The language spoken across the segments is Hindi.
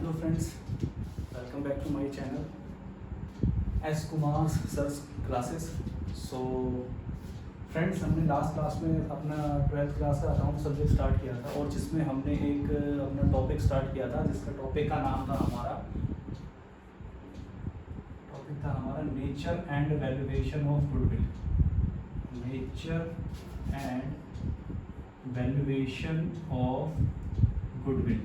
Hello friends, welcome back to my channel S Kumar sir's classes. So friends, हमने लास्ट क्लास में अपना 12th क्लास का अकाउंट सब्जेक्ट स्टार्ट किया था और जिसमें हमने एक अपना टॉपिक स्टार्ट किया था जिसका टॉपिक का नाम था हमारा nature and valuation of goodwill. Nature and valuation of goodwill.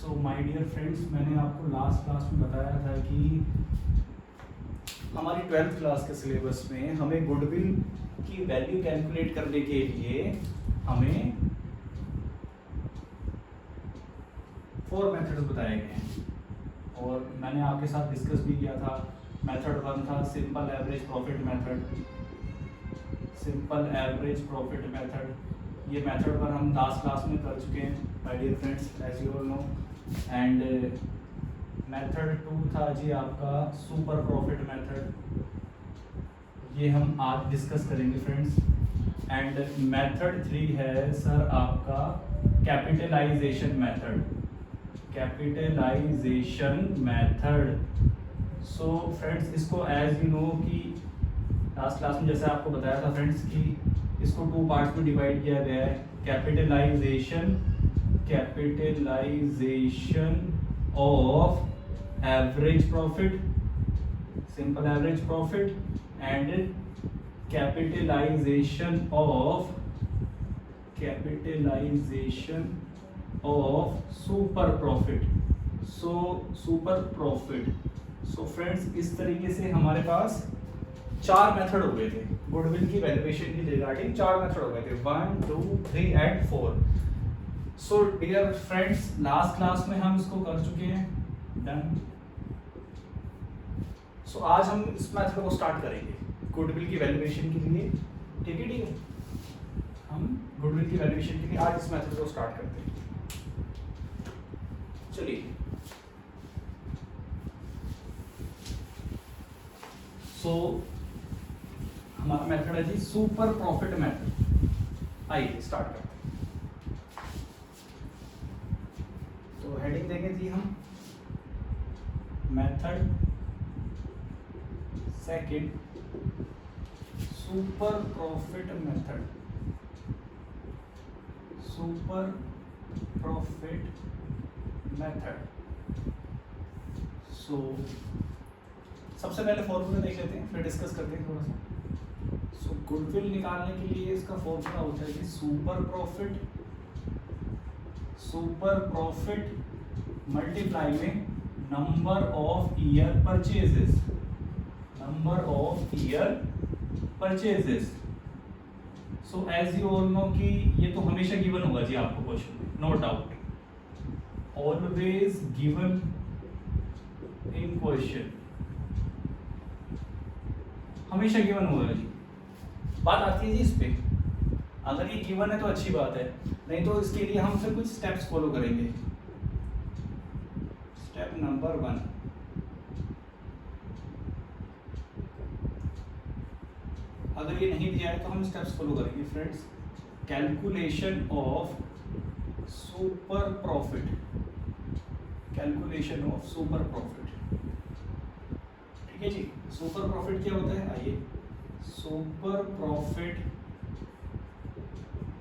So my dear friends, मैंने आपको लास्ट क्लास में बताया था कि हमारी 12th क्लास के सिलेबस में हमें गुडविल की वैल्यू कैलकुलेट करने के लिए हमें 4 मेथड्स बताए गए हैं और मैंने आपके साथ डिस्कस भी किया था। मेथड 1 था simple average profit method. Simple average profit method, ये मेथड पर हम लास्ट क्लास में कर चुके हैं my dear friends, as you all know. And method 2 था जी आपका सुपर प्रॉफिट मेथड, ये हम आज डिस्कस करेंगे फ्रेंड्स। एंड मेथड 3 है सर आपका capitalization method. Capitalization method. So friends, इसको एज यू नो कि लास्ट क्लास में जैसे आपको बताया था फ्रेंड्स कि इसको 2 पार्ट्स में डिवाइड किया गया है। Capitalization of average profit, simple average profit, and capitalization of super profit. Super profit. So friends, इस तरीके से हमारे पास 4 मेथड हो गए थे गुडविल की वैल्यूएशन की रिगार्डिंग। 4 मेथड हो गए थे, 1, 2, 3 and 4। So dear friends, last class में हम इसको कर चुके हैं, डन। सो आज हम इस मेथड को स्टार्ट करेंगे गुडविल की वैल्यूएशन के लिए। ठीक है, हम गुडविल की वैल्यूएशन के लिए आज इस मेथड को स्टार्ट करते हैं। चलिए, सो हमारा मेथड है जी सुपर प्रॉफिट मेथड। आइए स्टार्ट करते हैं। तो हेडिंग देंगे जी हम method second super profit method. Super profit method. So सबसे पहले फॉर्मूला देख लेते हैं, फिर डिस्कस करते हैं थोड़ा सा। सो गुडविल निकालने के लिए इसका फॉर्मूला होता है कि सुपर प्रॉफिट मल्टीप्लाई में number of year purchases. So as you all know कि ये तो हमेशा गिवन होगा जी आपको क्वेश्चन में, no doubt, always given in question, हमेशा गिवन होगा जी। बात आती है जी इस पे, अगर ये गिवन है तो अच्छी बात है, नहीं तो इसके लिए हम फिर कुछ स्टेप्स फॉलो करेंगे। स्टेप नंबर 1, अगर ये नहीं दिया है तो हम स्टेप्स फॉलो करेंगे friends. Calculation of super profit. Calculation of super profit. ठीक है जी, सुपर प्रॉफिट क्या होता है, आइए। Super profit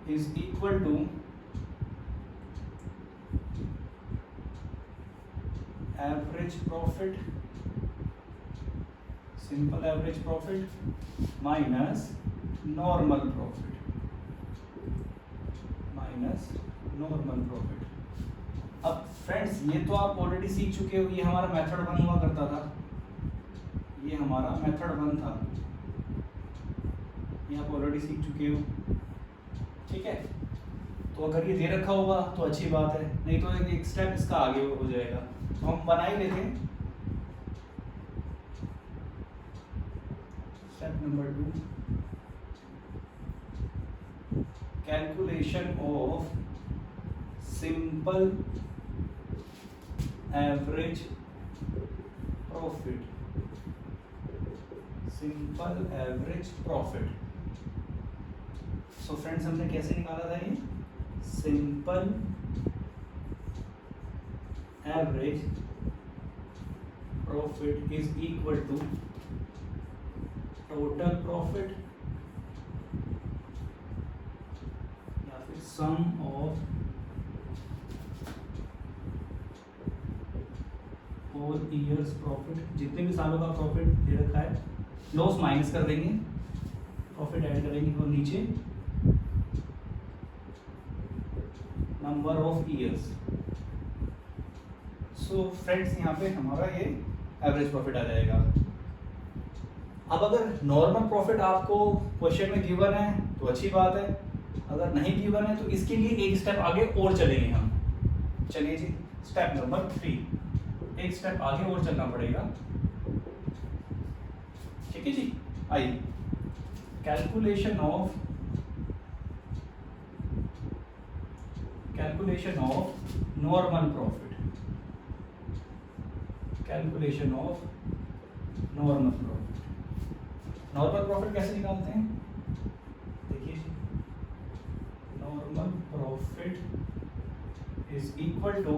is equal to average profit, simple average profit minus normal profit. अब फ्रेंड्स, ये तो आप ऑलरेडी सीख चुके हो, ये हमारा मेथड 1 हुआ करता था, ये हमारा मेथड 1 था, ये आप ऑलरेडी सीख चुके हो। ठीक है, तो अगर ये दे रखा होगा तो अच्छी बात है, नहीं तो एक स्टेप इसका आगे हो जाएगा। तो हम बना ही लेते हैं। Step number 2, calculation of simple average profit. Simple average profit. So friends, हमने कैसे निकाला था ये? Simple average profit is equal to total profit या फिर sum of four years profit, जितने भी सालों का प्रॉफिट दे रखा है, लॉस माइनस कर देंगे, प्रॉफिट ऐड करेंगे और नीचे number of years. So friends यहाँ पे हमारा ये एवरेज प्रॉफिट आ जाएगा। अब अगर नॉर्मल प्रॉफिट आपको क्वेश्चन में गिवन है तो अच्छी बात है, अगर नहीं गिवन है तो इसके लिए एक स्टेप आगे और चलेंगे हम। चलिए जी, स्टेप नंबर 3, एक स्टेप आगे और चलना पड़ेगा। ठीक है जी, आइए calculation of normal profit, calculation of normal profit. Normal profit कैसे निकालते हैं, देखिए जी, normal profit is equal to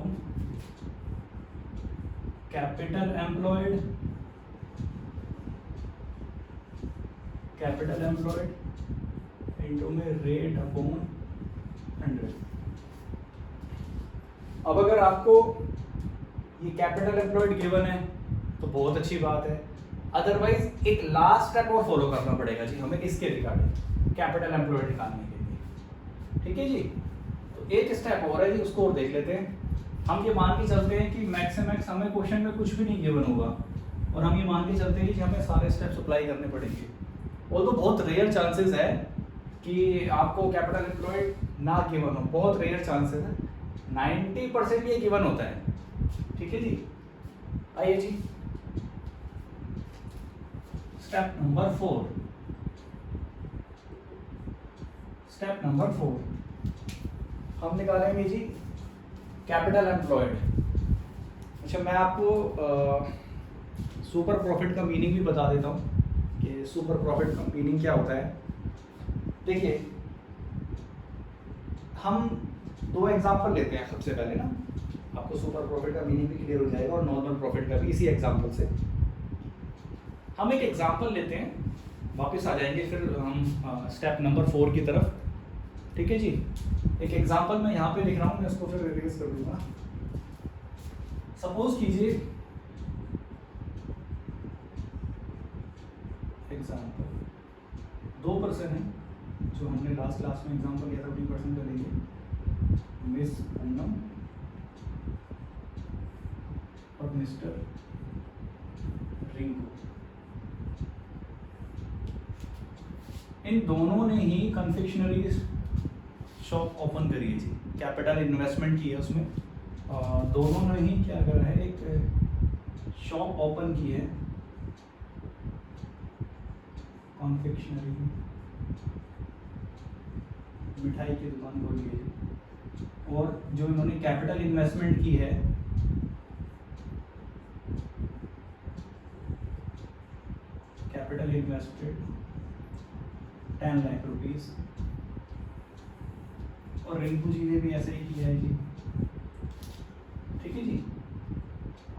capital employed into में रेट अपॉन 100। अब अगर आपको ये कैपिटल एम्प्लॉयड गिवन है तो बहुत अच्छी बात है, अदरवाइज एक लास्ट स्टेप और फॉलो करना पड़ेगा जी हमें इसके रिगार्डिंग कैपिटल एम्प्लॉयड निकालने के लिए। ठीक है जी, तो एक स्टेप और है जी, उसको और देख लेते हैं। हम ये मान के चलते हैं कि मैक्स से मैक्स हमें क्वेश्चन में कुछ भी नहीं गिवन होगा और हम ये मान के चलते हैं कि हमें सारे स्टेप्स अप्लाई करने पड़ेंगे। और तो बहुत रेयर चांसेस है कि आपको कैपिटल एम्प्लॉयड ना गिवन हो, बहुत रेयर चांसेस है, 90% ये गिवन होता है। ठीक है जी, आइए जी, स्टेप नंबर 4 हम निकालेंगे जी कैपिटल एम्प्लॉयड। अच्छा, मैं आपको सुपर प्रॉफिट का मीनिंग भी बता देता हूँ कि सुपर प्रॉफिट का मीनिंग क्या होता है। देखिए, हम 2 एग्जांपल लेते हैं सबसे पहले ना, आपको सुपर प्रॉफिट का मीनिंग भी क्लियर हो जाएगा और नॉर्मल प्रॉफिट का भी इसी एग्जांपल से। हम एक एग्जांपल लेते हैं, वापस आ जाएंगे फिर हम स्टेप नंबर 4 की तरफ। ठीक है जी, एक एग्जांपल मैं यहाँ पे लिख रहा हूँ, मैं इसको फिर रिलीज कर दूंगा। सपोज कीजिए एग्जांपल 2 पर्सन है, जो हमने लास्ट क्लास में एग्जांपल लिया था, 2 पर्सन का लेंगे, मिस पूनम और मिस्टर रिंकू। इन दोनों ने ही कन्फेक्शनरी शॉप ओपन करी है जी, कैपिटल इन्वेस्टमेंट की है उसमें। दोनों ने ही क्या करा है, एक शॉप ओपन की है, कन्फेक्शनरी मिठाई की दुकान खोली है। और जो इन्होंने कैपिटल इन्वेस्टमेंट की है, कैपिटल इन्वेस्टेड 10 लाख रुपीस, और रिंकू जी ने भी ऐसे ही किया है जी। ठीक है जी,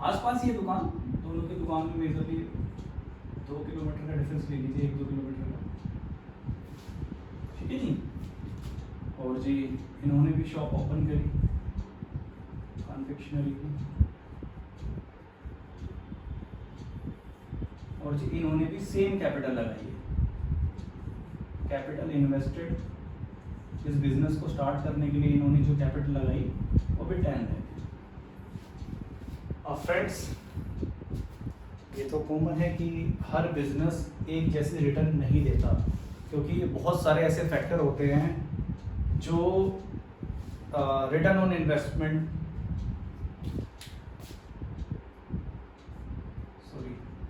आसपास ये दुकान, दोनों की दुकान में मेजरली 2 किलोमीटर का डिफरेंस ले लीजिए, 1-2 किलोमीटर का। ठीक है जी, और जी इन्होंने भी शॉप ओपन करी कन्फेक्शनरी की, और जी इन्होंने भी सेम कैपिटल लगाई है, कैपिटल इन्वेस्टेड इस बिजनेस को स्टार्ट करने के लिए इन्होंने जो कैपिटल लगाई वो भी 10 है। अब फ्रेंड्स, ये तो कॉमन है कि हर बिजनेस एक जैसे रिटर्न नहीं देता, क्योंकि बहुत सारे ऐसे फैक्टर होते हैं जो रिटर्न ऑन इन्वेस्टमेंट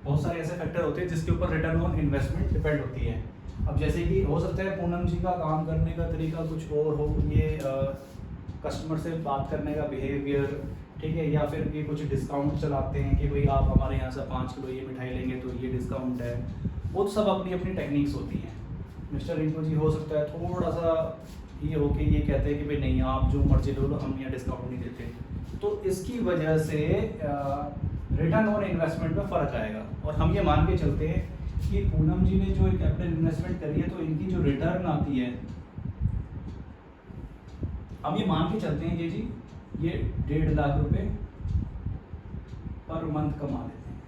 बहुत सारे ऐसे फैक्टर होते हैं जिसके ऊपर रिटर्न ऑन इन्वेस्टमेंट डिपेंड होती है। अब जैसे कि हो सकता है पूनम जी का काम करने का तरीका कुछ और हो, ये कस्टमर से बात करने का बिहेवियर, ठीक है, या फिर ये कुछ डिस्काउंट चलाते हैं कि भाई आप हमारे यहाँ से 5 किलो ये मिठाई लेंगे तो ये डिस्काउंट है। वो सब अपनी अपनी टेक्निक्स होती हैं। मिस्टर रिंकू जी हो सकता है थोड़ा सा ये हो कि ये कहते हैं कि भाई नहीं, आप जो मर्जी लो लो, हम यहाँ डिस्काउंट नहीं देते। तो इसकी वजह से रिटर्न ऑन इन्वेस्टमेंट में फ़र्क आएगा। और हम ये मान के चलते हैं कि पूनम जी ने जो कैपिटल इन्वेस्टमेंट करी है तो इनकी जो रिटर्न आती है, हम ये मान के चलते हैं कि जी ये 1.5 लाख रुपए पर मंथ कमा लेते हैं,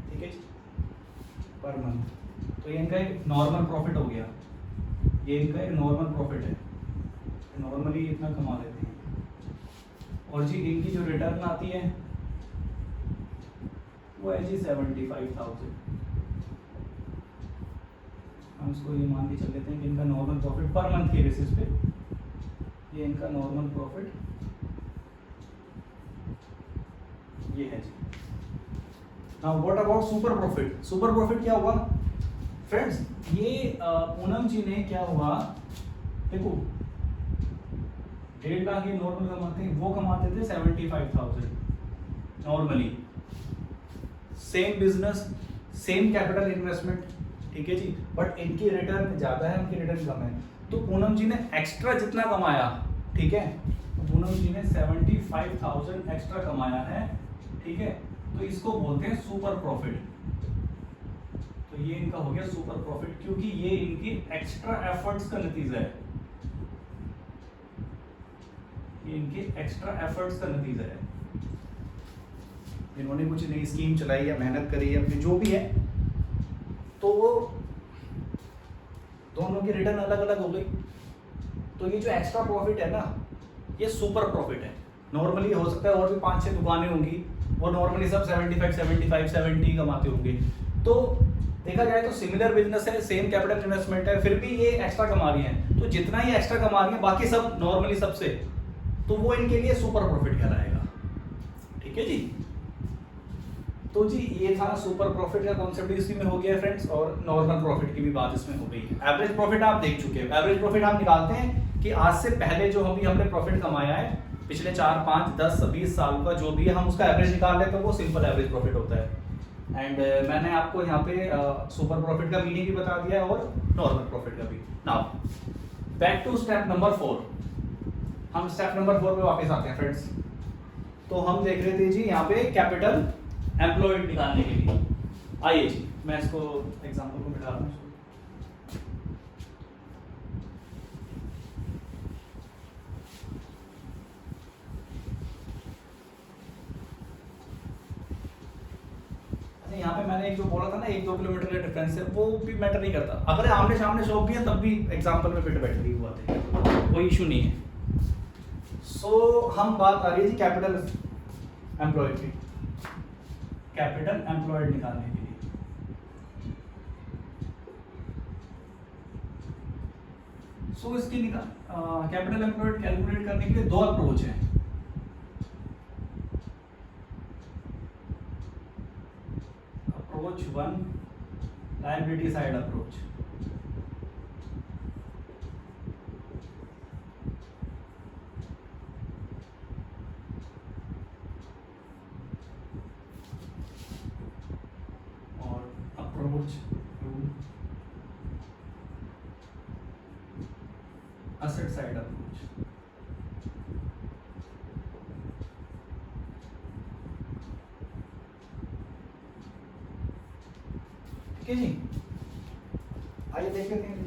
ठीक है जी, पर मंथ। तो ये इनका एक नॉर्मल प्रॉफिट हो गया, ये इनका एक नॉर्मल प्रॉफिट है, नॉर्मली इतना कमा लेते हैं। और जी इनकी जो रिटर्न आती है वो है जी 75,000। हम इसको ये मान के चल लेते हैं कि इनका नॉर्मल प्रॉफिट पर मंथ के बेसिस पे, ये इनका नॉर्मल प्रॉफिट ये है जी। Now what about super profit? Super profit क्या हुआ फ्रेंड्स? ये पूनम जी ने क्या हुआ, देखो 1.5 लाख ये नॉर्मल कमाते हैं, वो कमाते थे 75,000 normally, same business same capital investment, ठीक है जी, बट इनकी रिटर्न ज़्यादा है, उनकी रिटर्न कम है। तो पूनम जी ने एक्स्ट्रा जितना कमाया, ठीक है, तो पूनम जी ने 75,000 एक्स्ट्रा कमाया है, ठीक है, तो इसको बोलते हैं सुपर प्रॉफिट। तो ये इनका हो गया सुपर प्रॉफिट, क्योंकि ये इनकी एक्स्ट्रा एफर्ट्स का नतीजा है, ये इनके एक्स्ट्रा एफर्ट्स का नतीजा है। इन्होंने कुछ नई स्कीम चलाई या मेहनत करी या फिर जो भी है, तो वो दोनों की रिटर्न अलग अलग हो गई। तो ये जो एक्स्ट्रा प्रॉफिट है ना, ये सुपर प्रॉफिट है। नॉर्मली हो सकता है और भी 5-6 दुकानें होंगी और नॉर्मली सब 70 कमाते होंगे। तो देखा जाए तो सिमिलर बिजनेस है, सेम कैपिटल इन्वेस्टमेंट है, फिर भी ये एक्स्ट्रा कमा रही हैं। तो जितना ही एक्स्ट्रा कमा रही है बाकी सब नॉर्मली सबसे, तो वो इनके लिए सुपर प्रॉफिट कहलाएगा, ठीक है जी। तो जी ये था सुपर प्रॉफिट का कॉन्सेप्ट, इसी में हो गया फ्रेंड्स, और नॉर्मल प्रॉफिट की भी बात इसमें हो गई है। एवरेज प्रॉफिट आप देख चुके हैं। एवरेज प्रॉफिट आप निकालते हैं कि आज से पहले जो हमने प्रॉफिट कमाया है पिछले 4, 5, 10, 20 साल का जो भी है, हम उसका एवरेज निकाल लेते हैं, वो सिंपल एवरेज प्रॉफिट होता है। एंड मैंने आपको यहाँ पे सुपर प्रॉफिट का मीनिंग भी बता दिया है और नॉर्मल प्रॉफिट का भी। Now back to step number 4। हम स्टेप नंबर 4 पे वापस आते हैं फ्रेंड्स। तो हम देख रहे थे जी यहाँ पे कैपिटल एम्प्लॉयड निकालने के लिए। आइए जी मैं इसको एग्जांपल को मिटा रहा हूँ। यहाँ पे मैंने एक जो बोला था ना 1-2 किलोमीटर का डिफरेंस है, वो भी मैटर नहीं करता। अगर आमने सामने शॉप भी है तब भी एग्जांपल में फिट बैठ रही हुआ थे, कोई इशू नहीं है। सो हम बात आ रही है कैपिटल एम्प्लॉयड की, कैपिटल एम्प्लॉयड निकालने के लिए। सो इसकी कैपिटल एम्प्लॉयड कैलकुलेट करने के लिए 2 अप्रोच हैं। अप्रोच 1 लायबिलिटी साइड अप्रोच, और अप्रोच 2 असेट साइड अप्रोच। ठीक है जी, आइए देख लेते हैं।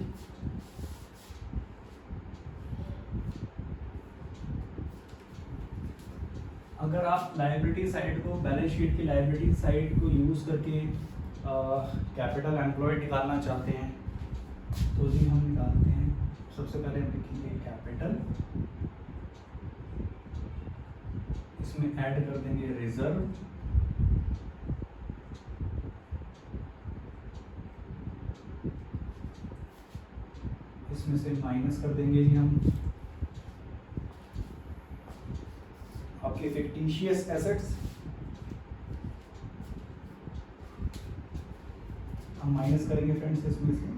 अगर आप लायबिलिटी साइड को, बैलेंस शीट की लायबिलिटी साइड को यूज करके कैपिटल एम्प्लॉयड निकालना चाहते हैं तो जी हम निकालते हैं। सबसे पहले हम लिखेंगे कैपिटल, इसमें ऐड कर देंगे रिजर्व, इसमें से माइनस कर देंगे जी हम आपके फिक्टिशियस एसेट्स, हम माइनस करेंगे फ्रेंड्स इसमें से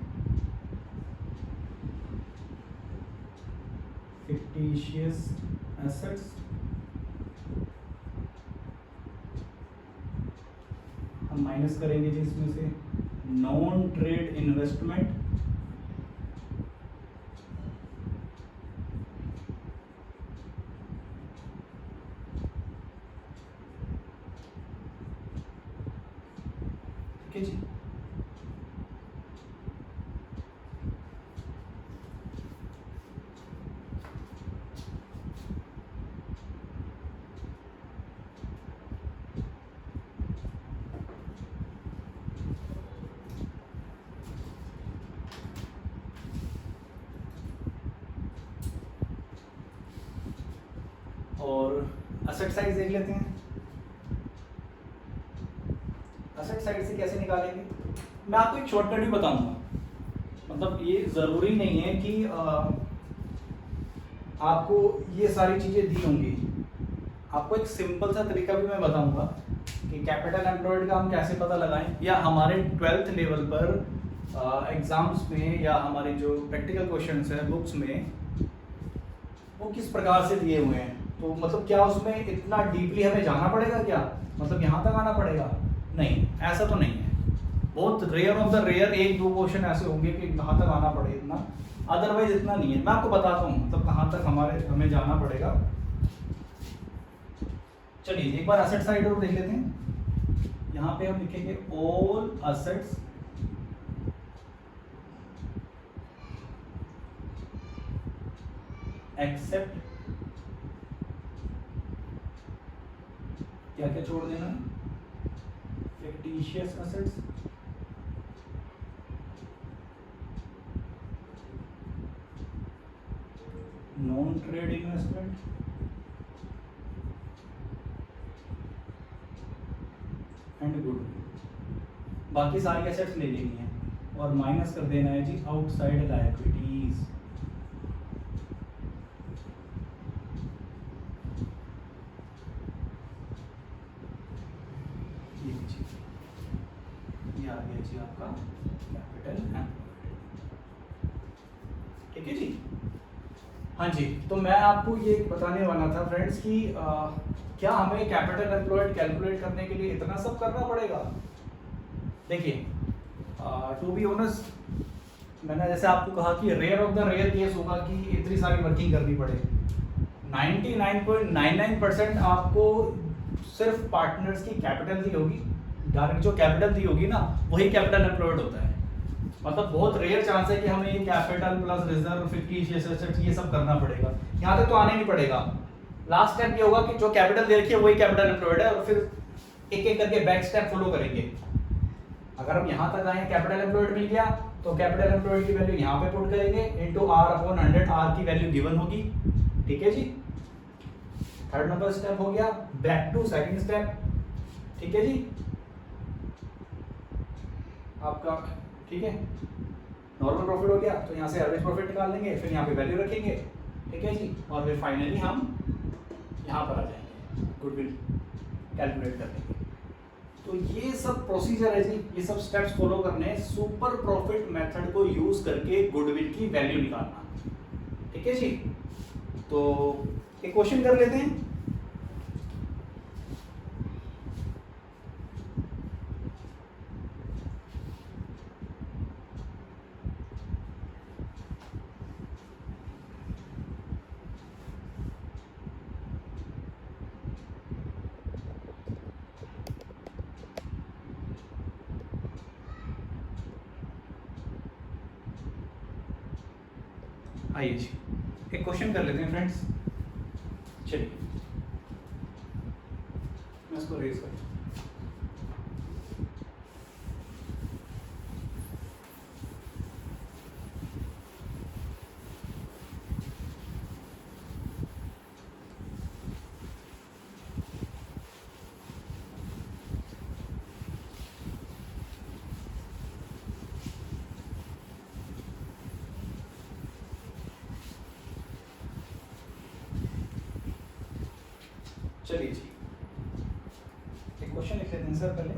फिक्टिशियस एसेट्स, हम माइनस करेंगे जी इसमें से non trade investment, asset side देख लेते हैं। असेट साइड से कैसे निकालेंगे, मैं आपको एक शॉर्टकट भी बताऊंगा। मतलब ये जरूरी नहीं है कि आपको ये सारी चीजें दी होंगी, आपको एक सिंपल सा तरीका भी मैं बताऊंगा कि कैपिटल एम्प्लॉयड का हम कैसे पता लगाएं, या हमारे 12th लेवल पर एग्जाम्स में या हमारे जो प्रैक्टिकल क्वेश्चंस हैं बुक्स में वो किस प्रकार से दिए हुए हैं। तो मतलब क्या उसमें इतना डीपली हमें जाना पड़ेगा क्या, मतलब यहाँ तक आना पड़ेगा? नहीं, ऐसा तो नहीं है। बहुत रेयर ऑफ द रेयर एक दो क्वेश्चन ऐसे होंगे कि कहाँ तक आना पड़े, इतना अदरवाइज इतना नहीं है। मैं आपको बताता हूँ मतलब कहाँ तक हमें जाना पड़ेगा। चलिए एक बार असेट साइड और देख लेते हैं। यहाँ पे हम लिखेंगे ऑल असेट्स एक्सेप्ट, क्या क्या छोड़ देना है, fictitious assets, non trade investment, and goodwill. बाकी सारी एसेट्स ले लेनी है और माइनस कर देना है जी आउटसाइड लायबिलिटीज। ये आ गया जी आपका कैपिटल एम्प्लॉयड। ठीक है जी। हाँ जी, तो मैं आपको ये बताने वाला था फ्रेंड्स कि क्या हमें कैपिटल एम्प्लॉयड कैलकुलेट करने के लिए इतना सब करना पड़ेगा? देखिए टू बी ऑनेस्ट, मैंने जैसे आपको कहा कि rare of the rare case होगा कि इतनी सारी वर्किंग करनी पड़े। 99.99% आपको सिर्फ पार्टनर्स की कैपिटल दी होगी, डायरेक्ट जो कैपिटल दी होगी ना वही कैपिटल एम्प्लॉयड होता है। मतलब बहुत रेयर चांस है कि हमें ये capital plus reserve fictitious assets ये सब करना पड़ेगा। यहाँ तक तो आने नहीं पड़ेगा। लास्ट स्टेप ये होगा कि जो कैपिटल दे रखी है वही कैपिटल एम्प्लॉयड है, और फिर एक एक करके बैक स्टेप फॉलो करेंगे। अगर हम यहाँ तक आए कैपिटल एम्प्लॉयड मिल गया तो कैपिटल एम्प्लॉयड की वैल्यू यहाँ पे पुट करेंगे इनटू R/100, R की वैल्यू गिवन होगी। ठीक है जी। थर्ड नंबर स्टेप हो गया, बैक टू सेकंड स्टेप। ठीक है जी आपका। ठीक है, नॉर्मल प्रॉफिट हो गया तो यहाँ से एवरेज प्रॉफिट निकाल लेंगे, फिर यहाँ पे वैल्यू रखेंगे। ठीक है जी, और फिर फाइनली हम यहाँ पर आ जाएंगे गुडविल कैलकुलेट करने के। तो ये सब प्रोसीजर है जी, ये सब स्टेप्स फॉलो करने सुपर प्रॉफिट मेथड को यूज करके गुडविल की वैल्यू निकालना। ठीक है जी, तो एक क्वेश्चन कर लेते हैं। आइए जी एक क्वेश्चन कर लेते हैं फ्रेंड्स। चलिए मैं इसको रेज करता हूँ। चलिए जी एक क्वेश्चन लिख लेते हैं सर पहले।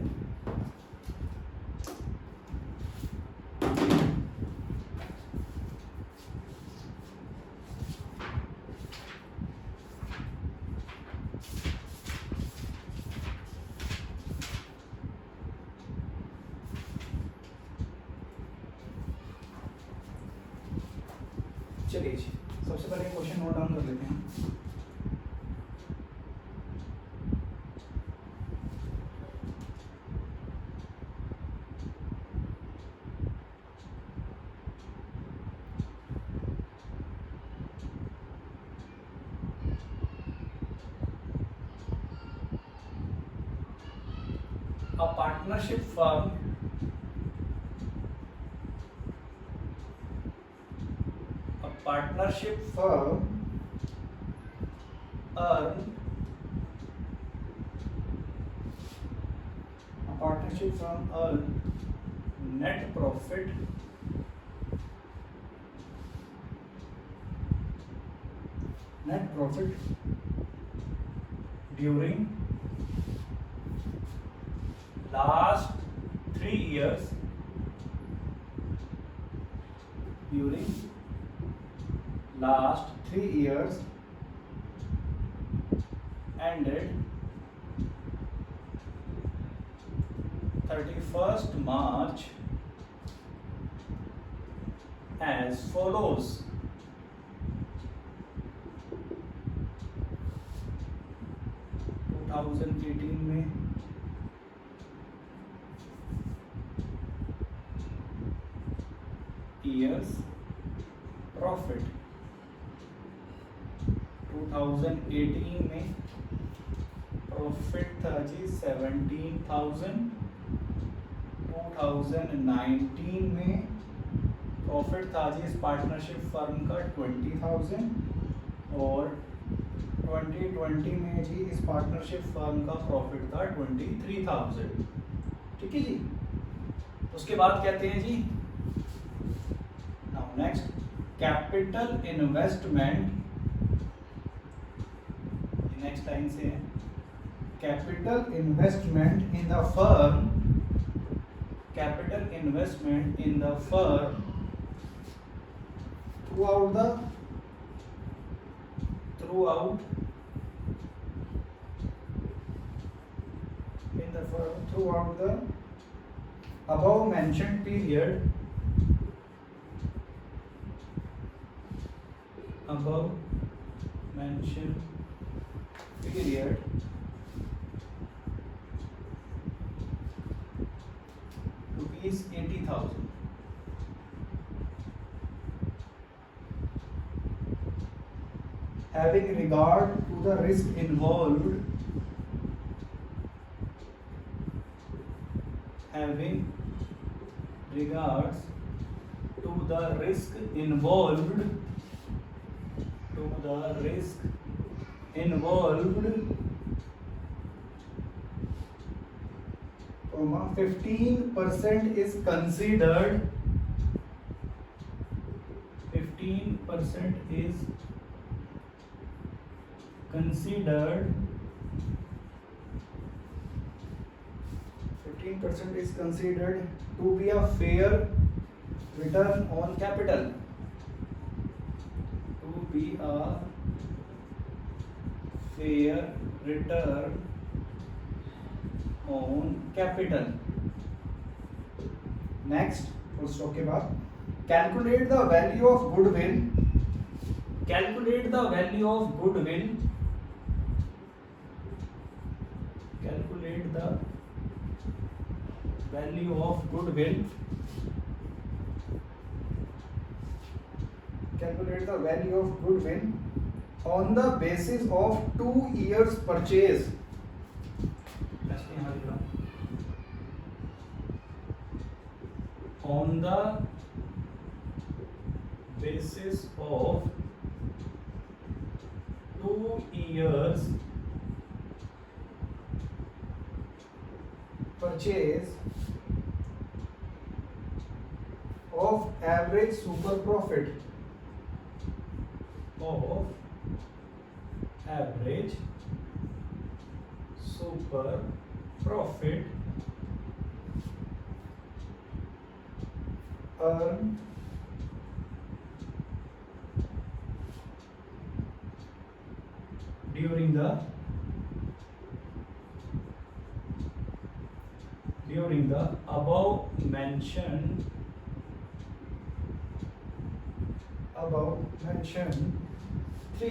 चलिए जी सबसे पहले क्वेश्चन नोट डाउन कर लेते हैं। A partnership firm earn partnership firm earn net profit during last 3 years ended 31st March as follows. में years profit, 2018 में प्रॉफिट था जी 17,000, 2019 में प्रॉफिट था जी इस पार्टनरशिप फर्म का 20,000 और 2020 में जी इस पार्टनरशिप फर्म का प्रॉफिट था 23,000। ठीक है जी। उसके बाद कहते हैं जी now next capital investment, next line से है capital investment in the firm throughout the above mentioned period rupees 80,000. Having regard to the risk involved, comma 15% is considered. 15% is considered to be a fair return on capital. Next, full stop के बाद calculate the value of goodwill. On the basis of 2 years purchase. On the basis of 2 years purchase of average super profit earned during the above mentioned 3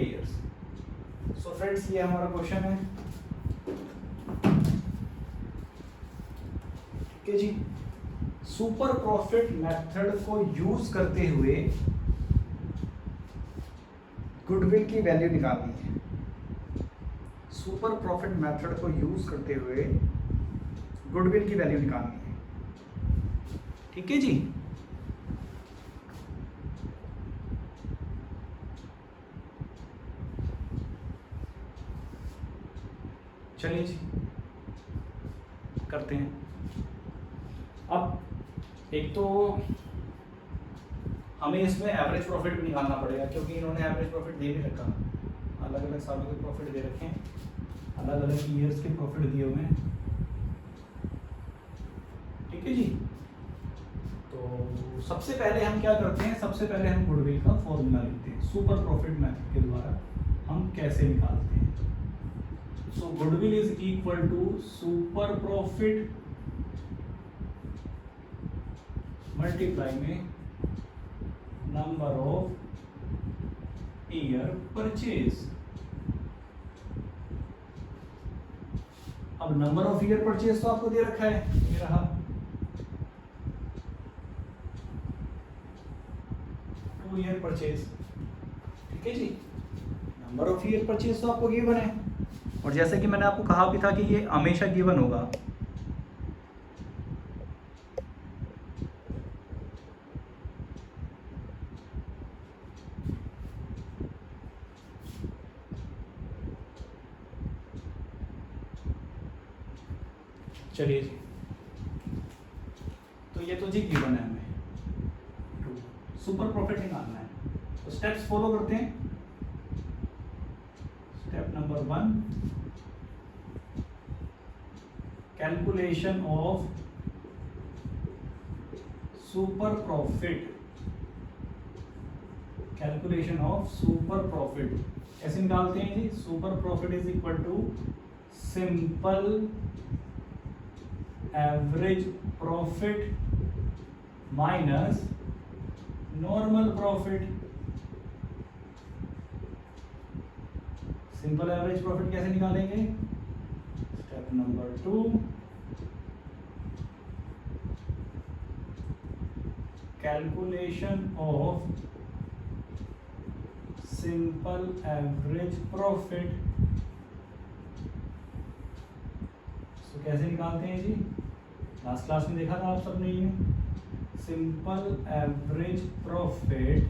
years. So friends, ये हमारा क्वेश्चन है। कि जी सुपर प्रॉफिट मेथड को यूज करते हुए गुडविल की वैल्यू निकालनी है। सुपर प्रॉफिट मेथड को यूज करते हुए गुडविल की वैल्यू निकालनी है। ठीक है जी। चलिए जी करते हैं। अब एक तो हमें इसमें एवरेज प्रॉफिट भी निकालना पड़ेगा, क्योंकि इन्होंने एवरेज प्रॉफिट दे भी रखा, अलग अलग सालों के प्रॉफिट दे रखे हैं, अलग अलग ईयर्स के प्रॉफिट दिए हुए हैं। ठीक है जी। तो सबसे पहले हम क्या करते हैं, सबसे पहले हम गुडविल का फॉर्मूला लिखते हैं, सुपर प्रॉफिट मेथड के द्वारा हम कैसे निकालते हैं। So goodwill is equal to super profit multiply में नंबर ऑफ ईयर परचेज। अब नंबर ऑफ ईयर परचेज तो आपको दे रखा है, ये रहा 2 ईयर परचेज। ठीक है जी, नंबर ऑफ ईयर परचेज तो आपको गिवन है, और जैसे कि मैंने आपको कहा भी था कि ये हमेशा गिवन होगा। चलिए जी, तो ये तो जी गिवन है, हमें सुपर प्रॉफिट निकालना है, तो स्टेप्स फॉलो करते हैं। Step number 1, calculation of super profit. Calculation of super profit कैसे निकालते हैं जी? Super profit is equal to simple average profit minus normal profit. Simple average profit कैसे निकालेंगे? Step number 2, calculation of simple average profit. तो कैसे निकालते हैं जी? लास्ट क्लास में देखा था आप सबने ये, simple average profit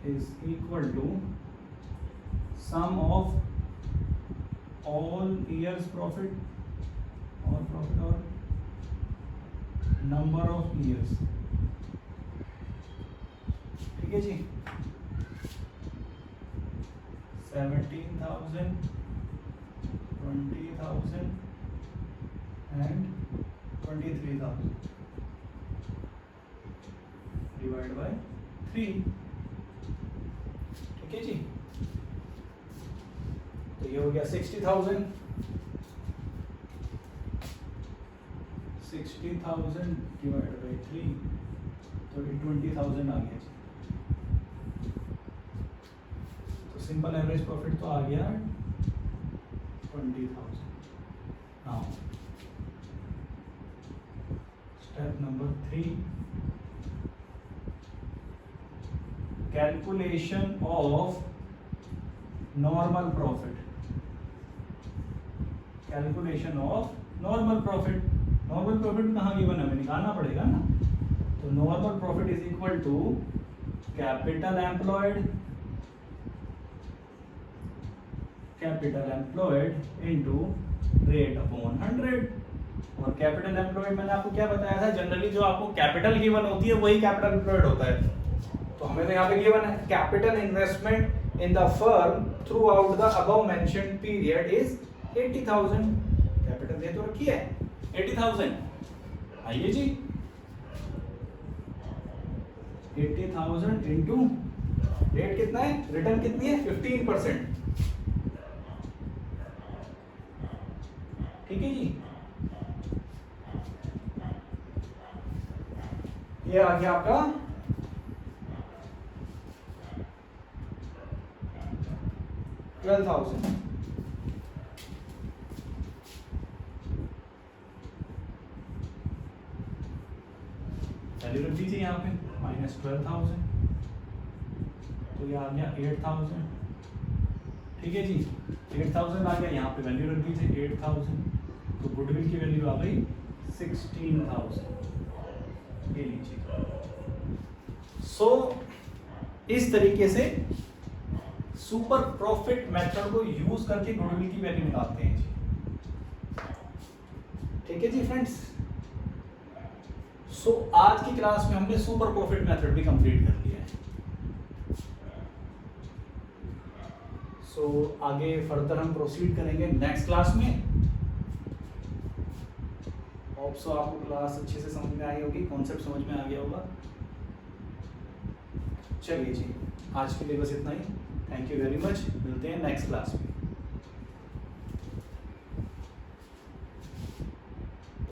is equal to sum of all years profit और नंबर ऑफ ईयर्स। ठीक है जी, 17,000, 20,000 and 23,000 डिवाइड बाय 3। ठीक है जी, तो ये हो गया 60,000 डिवाइड बाय 3, तो ये 20,000 आ गया जी। तो सिंपल एवरेज प्रॉफिट तो आ गया 20,000। Now step number 3, calculation of normal profit. Calculation of normal profit. Normal profit कहाँ गिवन हमें निकालना पड़ेगा ना, तो normal profit is equal to capital employed into rate upon 100। और कैपिटल एम्प्लॉयड मैंने आपको क्या बताया था, जनरली जो आपको कैपिटल गिवन होती है वही कैपिटल एम्प्लॉयड होता है। तो हमें तो यहाँ पे गिवन है capital investment in the firm throughout the above mentioned period is 80,000। Capital दे तो रखी है 80,000। आइए जी, 80,000 इंटू रेट कितना है, रिटर्न कितनी है 15%। ठीक है जी, ये आ गया आपका 12,000। वैल्यू रख दीजिए यहाँ पे माइनस 12,000, तो ये आ गया 8,000। ठीक है जी, 8,000 आ गया, यहाँ पे वैल्यू रख दीजिए 8,000, तो गुडविल की वैल्यू आ गई 16,000। ये लीजिए। सो इस तरीके से सुपर प्रॉफिट मेथड को यूज करके गुडविल की वैल्यू निकालते हैं जी। ठीक है जी फ्रेंड्स। सो आज की क्लास में हमने सुपर प्रॉफिट मेथड भी कंप्लीट कर लिया है। सो आगे फर्दर हम प्रोसीड करेंगे नेक्स्ट क्लास में। होप सो आपको क्लास अच्छे से समझ में आई होगी, कॉन्सेप्ट समझ में आ गया होगा। चलिए जी, आज के लिए बस इतना ही। थैंक यू वेरी मच, मिलते हैं नेक्स्ट क्लास में।